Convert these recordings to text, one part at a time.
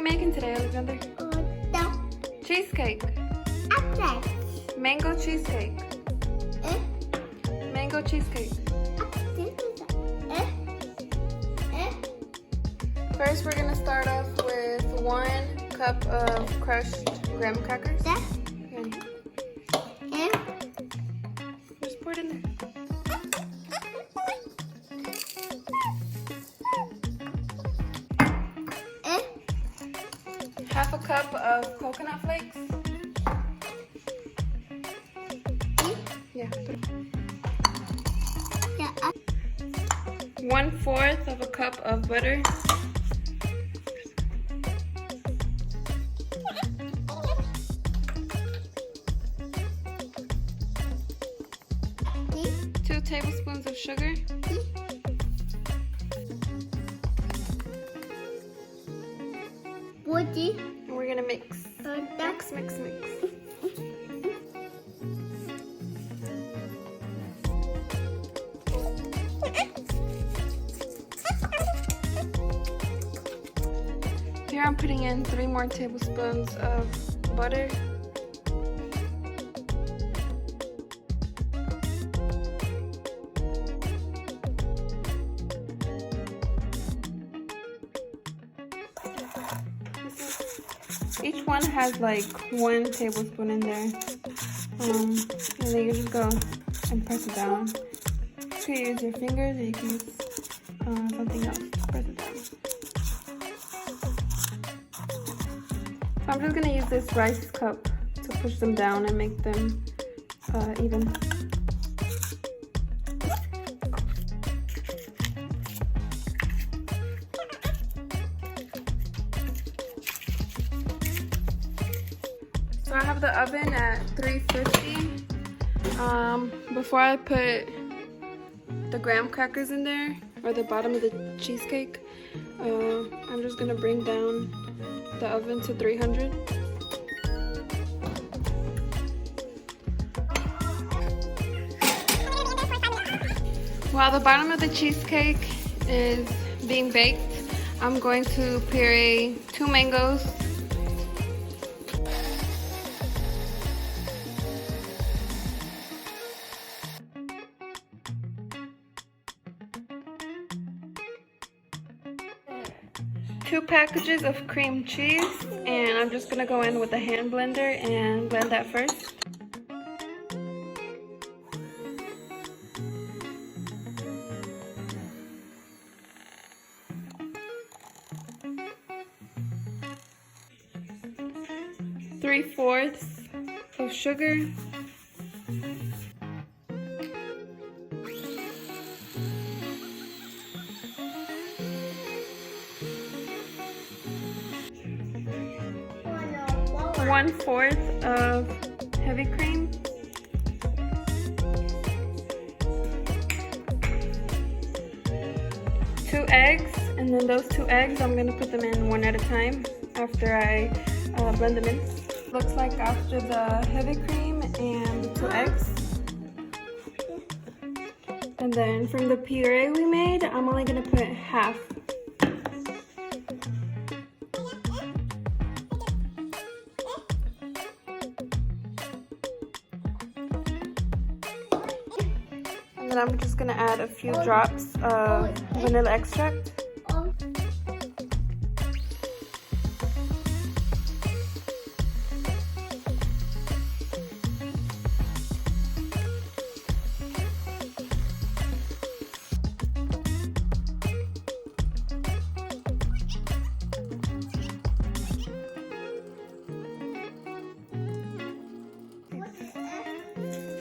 making today, Alexander? Cheesecake. Mango cheesecake. Mango cheesecake. First, we're gonna start off with 1 cup of crushed graham crackers. Just pour it in there. Half a cup of coconut flakes. Yeah. 1/4 of a cup of butter. Two tablespoons of sugar. And we're gonna mix. Mix. Here I'm putting in 3 more tablespoons of butter. Each one has like 1 tablespoon in there. And then you just go and press it down. You can use your fingers or you can use something else to press it down. So I'm just gonna use this rice cup to push them down and make them even. So I have the oven at 350. Before I put the graham crackers in there, or the bottom of the cheesecake, I'm just gonna bring down the oven to 300. While the bottom of the cheesecake is being baked, I'm going to puree 2 mangoes. Two packages of cream cheese, and I'm just gonna go in with a hand blender and blend that first. Three-fourths of sugar. 1/4 of heavy cream. 2 eggs, and then those 2 eggs I'm going to put them in one at a time after I blend them in. Looks like after the heavy cream and the 2 eggs. And then from the puree we made, I'm only going to put half. And then I'm just gonna add a few drops of vanilla extract.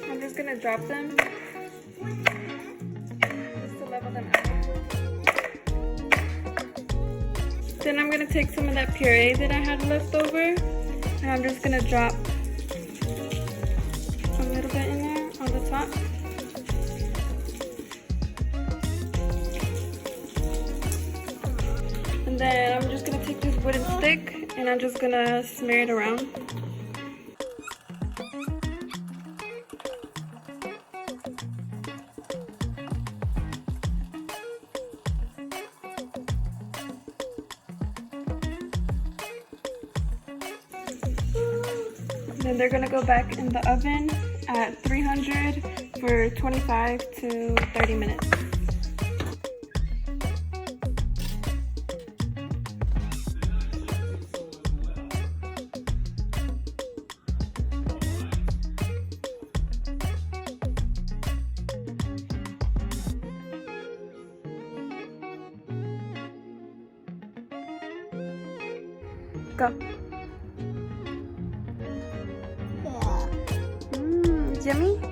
I'm just gonna drop them. Then I'm going to take some of that puree that I had left over, and I'm just going to drop a little bit in there on the top. And then I'm just going to take this wooden stick and I'm just going to smear it around. then they're gonna go back in the oven at 300 for 25 to 30 minutes. Go. Yummy?